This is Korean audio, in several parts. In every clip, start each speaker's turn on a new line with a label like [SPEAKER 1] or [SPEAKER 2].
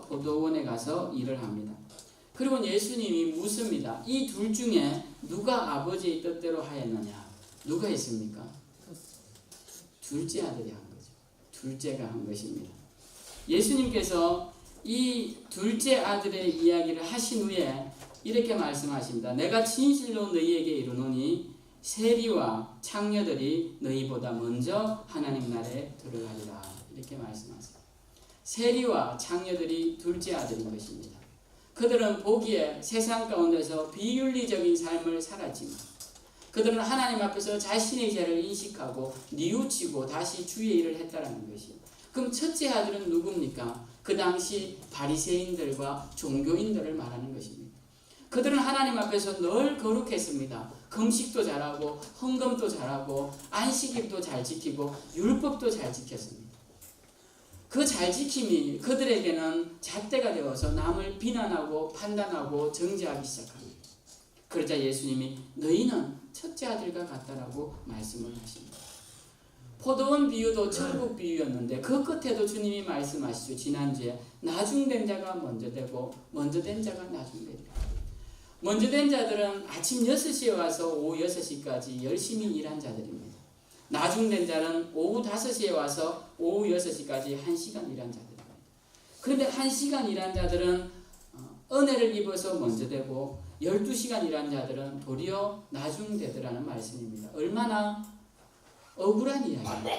[SPEAKER 1] 포도원에 가서 일을 합니다. 그리고 예수님이 묻습니다. 이 둘 중에 누가 아버지의 뜻대로 하였느냐? 누가 했습니까? 둘째 아들이 한 거죠. 둘째가 한 것입니다. 예수님께서 이 둘째 아들의 이야기를 하신 후에 이렇게 말씀하십니다. 내가 진실로 너희에게 이르노니 세리와 창녀들이 너희보다 먼저 하나님 나라에 들어가리라. 이렇게 말씀하세요. 세리와 창녀들이 둘째 아들인 것입니다. 그들은 보기에 세상 가운데서 비윤리적인 삶을 살았지만 그들은 하나님 앞에서 자신의 죄를 인식하고 뉘우치고 다시 주의 일을 했다는 것이요. 그럼 첫째 아들은 누굽니까? 그 당시 바리새인들과 종교인들을 말하는 것입니다. 그들은 하나님 앞에서 늘 거룩했습니다. 금식도 잘하고 헌금도 잘하고 안식일도 잘 지키고 율법도 잘 지켰습니다. 그 잘 지킴이 그들에게는 잣대가 되어서 남을 비난하고 판단하고 정죄하기 시작합니다. 그러자 예수님이 너희는 첫째 아들과 같다라고 말씀을 하십니다. 포도원 비유도 천국 비유였는데 그 끝에도 주님이 말씀하시죠. 지난주에 나중된 자가 먼저 되고 먼저 된 자가 나중된다. 먼저 된 자들은 아침 6시에 와서 오후 6시까지 열심히 일한 자들입니다. 나중된 자는 오후 5시에 와서 오후 6시까지 1시간 일한 자들입니다. 그런데 1시간 일한 자들은 은혜를 입어서 먼저 되고 12시간 일한 자들은 도리어 나중되더라는 말씀입니다. 얼마나 억울한 이야기입니다.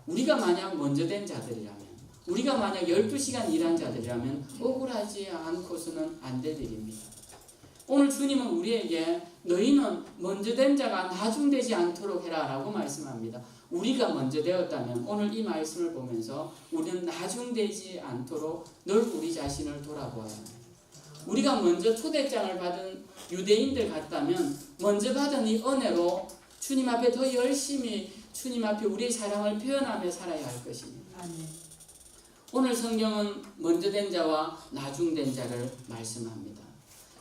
[SPEAKER 1] 우리가 만약 먼저 된 자들이라면, 우리가 만약 12시간 일한 자들이라면 억울하지 않고서는 안 될 일입니다. 오늘 주님은 우리에게 너희는 먼저 된 자가 나중되지 않도록 해라 라고 말씀합니다. 우리가 먼저 되었다면 오늘 이 말씀을 보면서 우리는 나중되지 않도록 늘 우리 자신을 돌아보아야 합니다. 우리가 먼저 초대장을 받은 유대인들 같다면 먼저 받은 이 은혜로 주님 앞에 더 열심히 주님 앞에 우리의 사랑을 표현하며 살아야 할 것입니다. 오늘 성경은 먼저 된 자와 나중된 자를 말씀합니다.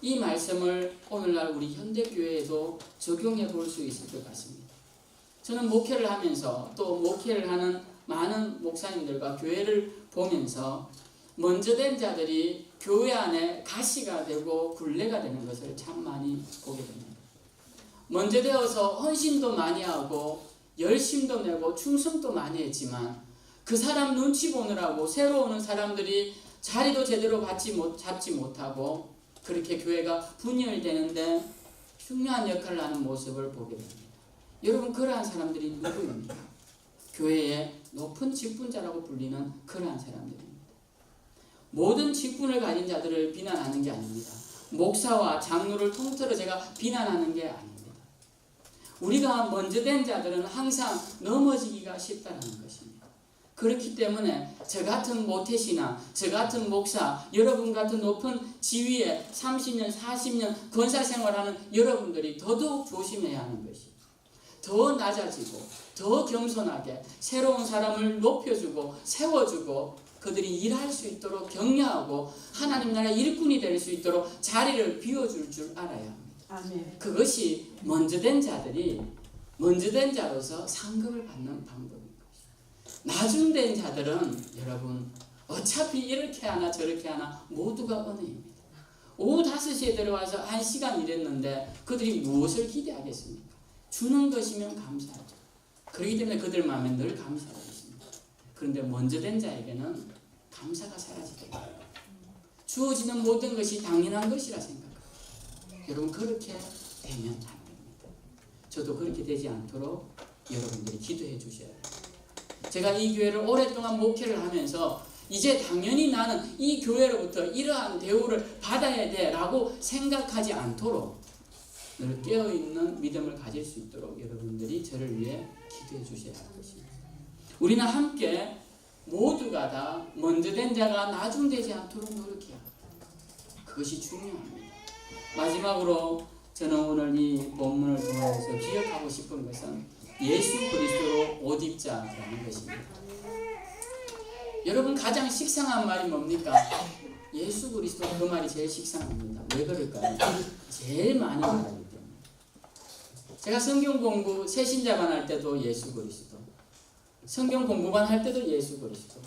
[SPEAKER 1] 이 말씀을 오늘날 우리 현대교회에도 적용해 볼 수 있을 것 같습니다. 저는 목회를 하면서 또 목회를 하는 많은 목사님들과 교회를 보면서 먼저 된 자들이 교회 안에 가시가 되고 굴레가 되는 것을 참 많이 보게 됩니다. 먼저 되어서 헌신도 많이 하고 열심도 내고 충성도 많이 했지만 그 사람 눈치 보느라고 새로 오는 사람들이 자리도 제대로 잡지 못하고 그렇게 교회가 분열되는데 중요한 역할을 하는 모습을 보게 됩니다. 여러분 그러한 사람들이 누구입니까? 교회의 높은 직분자라고 불리는 그러한 사람들입니다. 모든 직분을 가진 자들을 비난하는 게 아닙니다. 목사와 장로를 통틀어 제가 비난하는 게 아닙니다. 우리가 먼저 된 자들은 항상 넘어지기가 쉽다는 것입니다. 그렇기 때문에 저 같은 모태신앙, 저 같은 목사, 여러분 같은 높은 지위에 30년, 40년 권사 생활하는 여러분들이 더더욱 조심해야 하는 것이 더 낮아지고 더 겸손하게 새로운 사람을 높여주고 세워주고 그들이 일할 수 있도록 격려하고 하나님 나라 일꾼이 될 수 있도록 자리를 비워줄 줄 알아야 합니다. 아멘. 그것이 먼저 된 자들이 먼저 된 자로서 상급을 받는 방법입니다. 나중된 자들은 여러분 어차피 이렇게 하나 저렇게 하나 모두가 은혜입니다. 오후 5시에 들어와서 1시간 일했는데 그들이 무엇을 기대하겠습니까? 주는 것이면 감사하죠. 그렇기 때문에 그들 마음에 늘 감사가 있습니다. 그런데 먼저 된 자에게는 감사가 사라지더라고요. 주어지는 모든 것이 당연한 것이라 생각합니다. 여러분 그렇게 되면 안 됩니다. 저도 그렇게 되지 않도록 여러분들이 기도해 주셔야 돼요. 제가 이 교회를 오랫동안 목회를 하면서 이제 당연히 나는 이 교회로부터 이러한 대우를 받아야 돼라고 생각하지 않도록 늘 깨어있는 믿음을 가질 수 있도록 여러분들이 저를 위해 기도해 주셔야 할 것입니다. 우리는 함께 모두가 다 먼저 된 자가 나중되지 않도록 노력해야 합니다. 그것이 중요합니다. 마지막으로 저는 오늘 이 본문을 통해서 기억하고 싶은 것은 예수 그리스도로 옷 입자라는 것입니다. 여러분 가장 식상한 말이 뭡니까? 예수 그리스도 그 말이 제일 식상합니다. 왜 그럴까요? 제일 많이 말하기 때문에. 제가 성경 공부 새신자반 할 때도 예수 그리스도, 성경 공부반 할 때도 예수 그리스도,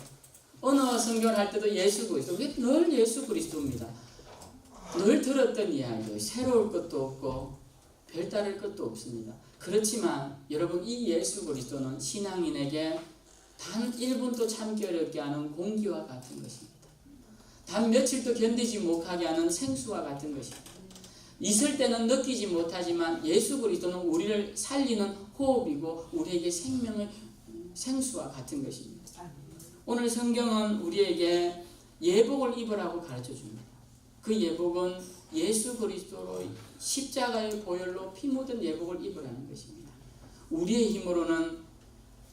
[SPEAKER 1] 어느 성경을 할 때도 예수 그리스도, 늘 예수 그리스도입니다. 늘 들었던 이야기, 새로울 것도 없고 별다를 것도 없습니다. 그렇지만 여러분, 이 예수 그리스도는 신앙인에게 단 1분도 참기 어렵게 하는 공기와 같은 것입니다. 단 며칠도 견디지 못하게 하는 생수와 같은 것입니다. 있을 때는 느끼지 못하지만 예수 그리스도는 우리를 살리는 호흡이고 우리에게 생명의 생수와 같은 것입니다. 오늘 성경은 우리에게 예복을 입으라고 가르쳐 줍니다. 그 예복은 예수 그리스도로 십자가의 보혈로 피 묻은 예복을 입으라는 것입니다. 우리의 힘으로는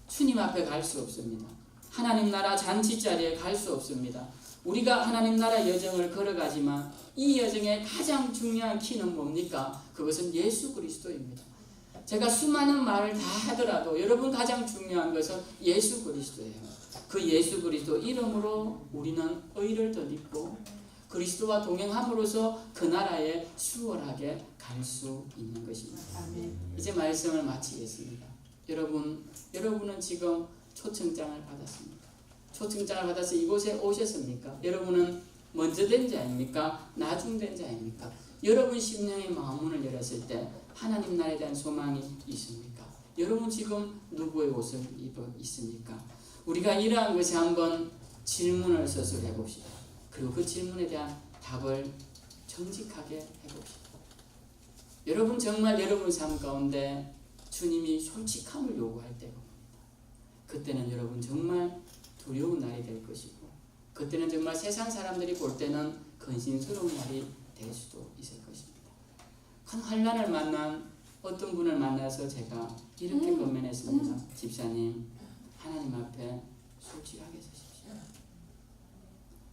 [SPEAKER 1] 주님 앞에 갈 수 없습니다. 하나님 나라 잔치자리에 갈 수 없습니다. 우리가 하나님 나라 여정을 걸어가지만 이 여정의 가장 중요한 키는 뭡니까? 그것은 예수 그리스도입니다. 제가 수많은 말을 다 하더라도 여러분, 가장 중요한 것은 예수 그리스도예요. 그 예수 그리스도 이름으로 우리는 의를 덧입고 그리스도와 동행함으로써 그 나라에 수월하게 갈 수 있는 것입니다. 이제 말씀을 마치겠습니다. 여러분은 지금 초청장을 받았습니다. 초청장을 받아서 이곳에 오셨습니까? 여러분은 먼저 된 자입니까? 나중 된 자입니까? 여러분 심령의 마음문을 열었을 때 하나님 나라에 대한 소망이 있습니까? 여러분 지금 누구의 옷을 입어 있습니까? 우리가 이러한 것에 한번 질문을 스스로 해봅시다. 그리고 그 질문에 대한 답을 정직하게 해봅시다. 여러분, 정말 여러분 삶 가운데 주님이 솔직함을 요구할 때가 옵니다. 그때는 여러분 정말 두려운 날이 될 것이고, 그때는 정말 세상 사람들이 볼 때는 근심스러운 날이 될 수도 있을 것입니다. 큰 환난을 만난 어떤 분을 만나서 제가 이렇게 권면했습니다. 집사님, 하나님 앞에 솔직하게 서십시오.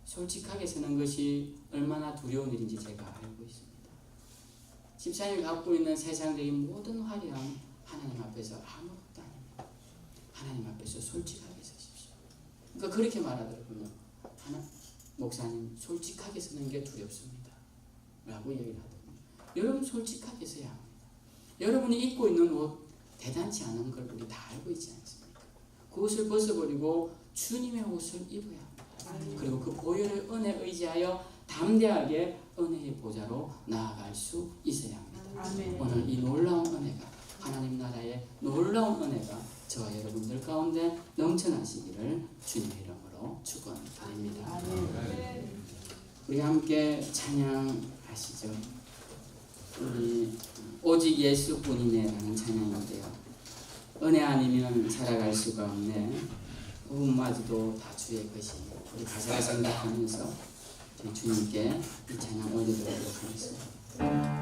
[SPEAKER 1] 솔직하게 서는 것이 얼마나 두려운 일인지 제가 알고 있습니다. 집사님이 갖고 있는 세상적인 모든 화려함 하나님 앞에서 아무것도 아닙니다. 하나님 앞에서 솔직하게 서십시오. 그러니까 그렇게 말하더라고요. 목사님, 솔직하게 서는 게 두렵습니다 라고 얘기를 하더군요. 여러분, 솔직하게 서야 합니다. 여러분이 입고 있는 옷 대단치 않은 걸 우리 다 알고 있지 않습니까? 그 옷을 벗어버리고 주님의 옷을 입어야 합니다. 그리고 그 보혈의 은혜에 의지하여 담대하게 은혜의 보좌로 나아갈 수 있어야 합니다. 아멘. 오늘 이 놀라운 은혜가, 하나님 나라의 놀라운 은혜가 저와 여러분들 가운데 넘쳐나시기를 주님의 이름으로 축원드립니다. 아멘. 우리 함께 찬양하시죠. 우리 오직 예수뿐이네라는 찬양인데요. 은혜 아니면 살아갈 수가 없네. 그것마저도 다 주의 것이. 우리 가사를 생각하면서 주님께 이 찬양 올리도록 하겠습니다.